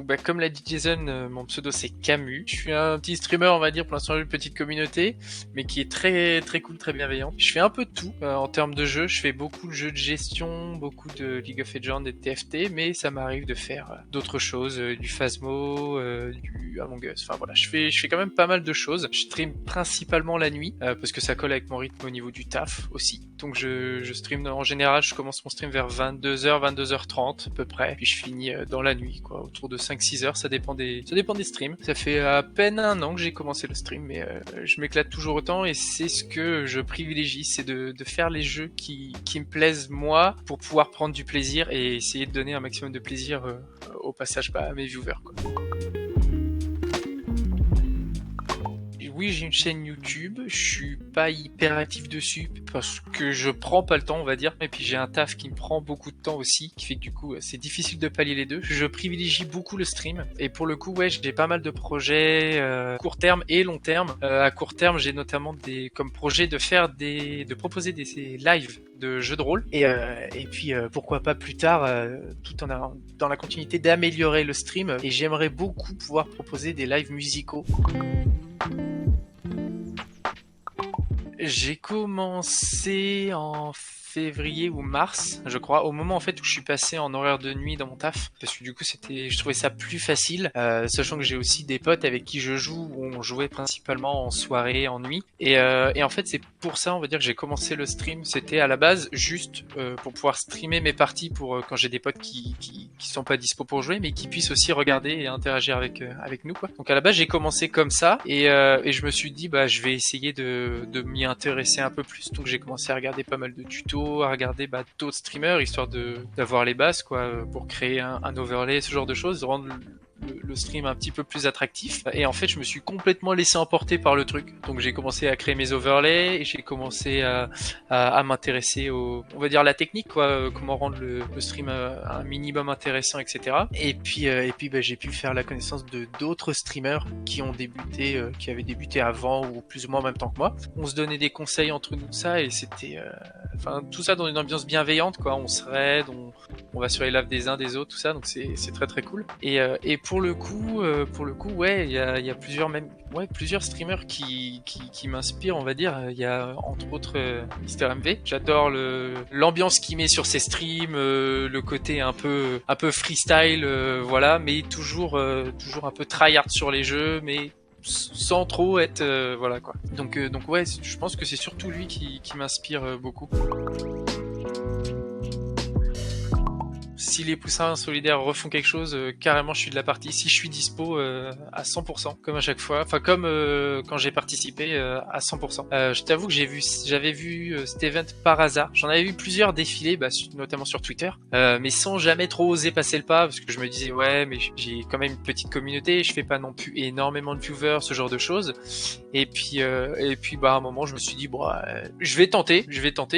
bah, comme l'a dit Jason, mon pseudo c'est Camus. Je suis un petit streamer, on va dire, pour l'instant j'ai une petite communauté, mais qui est très très cool, très bienveillante. Je fais un peu de tout en termes de jeux. Je fais beaucoup de jeux de gestion, beaucoup de League of Legends et de TFT, mais ça m'arrive de faire d'autres choses, du Phasmo, du Among Us. Enfin voilà, je fais quand même pas mal de choses. Je stream principalement la nuit parce que ça colle avec mon rythme au niveau du taf aussi. Donc je stream en général, je commence mon stream vers 22h, 22h30 à peu près, puis je finis dans la nuit, quoi, autour de 5-6 heures, ça dépend des streams. Ça fait à peine un an que j'ai commencé le stream, mais je m'éclate toujours autant et c'est ce que je privilégie, c'est de faire les jeux qui me plaisent moi pour pouvoir prendre du plaisir et essayer de donner un maximum de plaisir au passage à mes viewers, quoi. Oui, j'ai une chaîne YouTube, je suis pas hyper actif dessus parce que je prends pas le temps, on va dire, et puis j'ai un taf qui me prend beaucoup de temps aussi, qui fait que du coup c'est difficile de pallier les deux. Je privilégie beaucoup le stream et pour le coup, ouais, j'ai pas mal de projets court terme et long terme. À court terme, j'ai notamment comme projet de proposer des lives de jeux de rôle et puis pourquoi pas plus tard tout en dans la continuité d'améliorer le stream et j'aimerais beaucoup pouvoir proposer des lives musicaux. J'ai commencé en février ou mars, je crois, au moment en fait où je suis passé en horaire de nuit dans mon taf, parce que du coup je trouvais ça plus facile, sachant que j'ai aussi des potes avec qui je joue où on jouait principalement en soirée, en nuit, et en fait c'est pour ça on va dire que j'ai commencé le stream. C'était à la base juste pour pouvoir streamer mes parties pour quand j'ai des potes qui sont pas dispo pour jouer, mais qui puissent aussi regarder et interagir avec nous, quoi. Donc à la base j'ai commencé comme ça et je me suis dit bah je vais essayer de m'y intéresser un peu plus. Donc j'ai commencé à regarder pas mal de tutos, à regarder d'autres streamers histoire d'avoir les bases, quoi, pour créer un overlay, ce genre de choses, rendre le stream un petit peu plus attractif. Et en fait je me suis complètement laissé emporter par le truc, donc j'ai commencé à créer mes overlays et j'ai commencé à m'intéresser on va dire la technique, quoi, comment rendre le stream un minimum intéressant, etc. Et puis bah, j'ai pu faire la connaissance de d'autres streamers qui ont débuté, qui avaient débuté avant ou plus ou moins en même temps que moi. On se donnait des conseils entre nous de ça et c'était enfin tout ça dans une ambiance bienveillante, quoi. On se raid, on va sur les lives des uns des autres, tout ça, donc c'est très très cool. Et pour le coup, ouais, il y a plusieurs streamers qui m'inspirent, on va dire. Il y a entre autres Mister MV. J'adore l'ambiance qu'il met sur ses streams, le côté un peu freestyle, voilà, mais toujours un peu tryhard sur les jeux, mais sans trop être voilà, quoi. Donc ouais, je pense que c'est surtout lui qui m'inspire beaucoup. Si les poussins solidaires refont quelque chose, carrément je suis de la partie. Si je suis dispo à 100%, comme à chaque fois, enfin comme quand j'ai participé à 100%. Je t'avoue que j'avais vu cet event par hasard. J'en avais vu plusieurs défiler, notamment sur Twitter, mais sans jamais trop oser passer le pas, parce que je me disais ouais, mais j'ai quand même une petite communauté, je fais pas non plus énormément de viewers, ce genre de choses. Et puis à un moment je me suis dit bon, je vais tenter.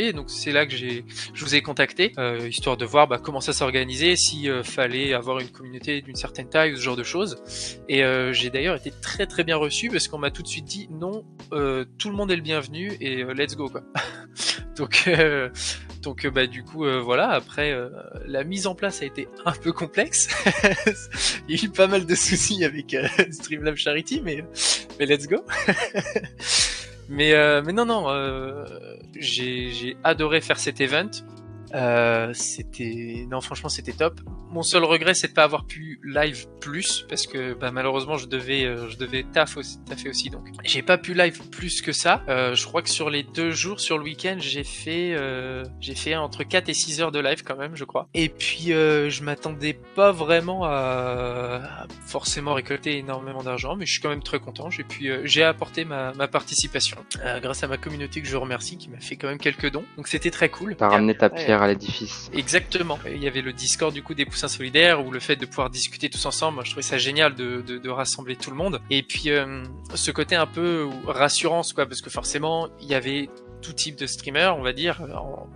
Et donc c'est là que je vous ai contacté, histoire de voir comment ça s'organise, si fallait avoir une communauté d'une certaine taille ou ce genre de choses. Et j'ai d'ailleurs été très très bien reçu parce qu'on m'a tout de suite dit non, tout le monde est le bienvenu et let's go, quoi. donc du coup voilà, après la mise en place a été un peu complexe. Il y a eu pas mal de soucis avec Streamlabs Charity, mais let's go. mais non, j'ai adoré faire cet event. Franchement c'était top. Mon seul regret c'est de pas avoir pu live plus parce que malheureusement je devais taffer aussi, donc j'ai pas pu live plus que ça. Je crois que sur les 2 jours, sur le week-end, j'ai fait entre 4 et 6 heures de live quand même, je crois. Et puis je m'attendais pas vraiment à forcément récolter énormément d'argent, mais je suis quand même très content. J'ai apporté ma participation grâce à ma communauté que je remercie, qui m'a fait quand même quelques dons, donc c'était très cool. T'as ramené ta pierre à l'édifice. Exactement. Il y avait le Discord du coup des poussins solidaires, où le fait de pouvoir discuter tous ensemble, moi je trouvais ça génial de rassembler tout le monde. Et puis ce côté un peu rassurance, quoi, parce que forcément il y avait tout type de streamer, on va dire,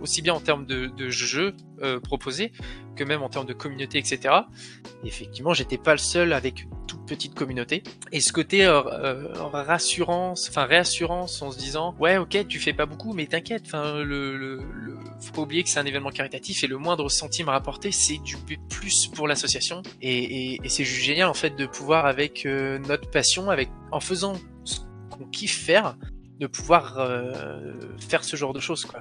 aussi bien en termes de jeux proposés que même en termes de communauté, etc. Et effectivement, j'étais pas le seul avec une toute petite communauté. Et ce côté réassurance en se disant ouais, ok, tu fais pas beaucoup, mais t'inquiète. Enfin, faut pas oublier que c'est un événement caritatif et le moindre centime rapporté, c'est du plus pour l'association. Et c'est juste génial en fait de pouvoir avec notre passion, en faisant ce qu'on kiffe faire, de pouvoir faire ce genre de choses, quoi.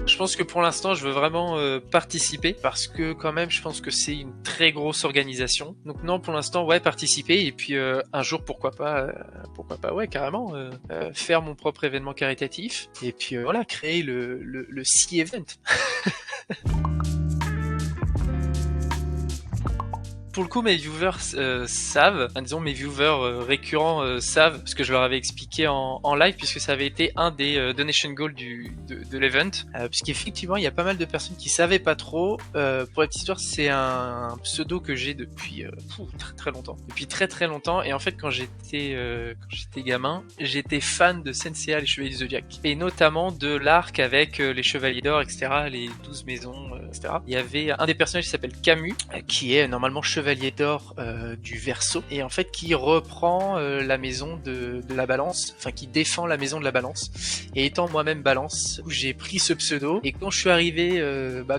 Je pense que pour l'instant, je veux vraiment participer parce que quand même, je pense que c'est une très grosse organisation. Donc non, pour l'instant, ouais, participer et puis un jour, pourquoi pas, ouais, carrément, faire mon propre événement caritatif et puis voilà, créer le Sea Event. Pour le coup, mes viewers savent, disons mes viewers récurrents savent, parce que je leur avais expliqué en live, puisque ça avait été un des donation goals de l'event, puisqu'effectivement il y a pas mal de personnes qui savaient pas trop. Pour la petite histoire, c'est un pseudo que j'ai depuis très très longtemps, et en fait quand j'étais gamin, j'étais fan de Senseiya, les Chevaliers du Zodiaque, et notamment de l'arc avec les Chevaliers d'Or, etc., les 12 maisons, etc. Il y avait un des personnages qui s'appelle Camus, qui est normalement chevalier d'or du Verseau, et en fait qui reprend la maison de la Balance, enfin qui défend la maison de la Balance. Et étant moi-même Balance, j'ai pris ce pseudo, et quand je suis arrivé,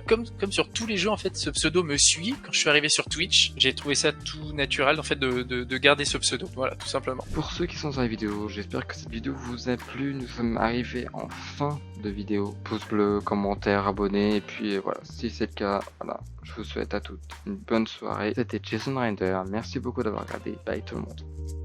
comme sur tous les jeux en fait, ce pseudo me suit. Quand je suis arrivé sur Twitch, j'ai trouvé ça tout naturel en fait de garder ce pseudo, voilà, tout simplement. Pour ceux qui sont sur la vidéo, j'espère que cette vidéo vous a plu. Nous sommes arrivés en fin de vidéo. Pouce bleu, commentaire, abonné, et puis voilà, si c'est le cas, voilà, je vous souhaite à toutes une bonne soirée. C'était Jason Rinder, merci beaucoup d'avoir regardé, bye tout le monde.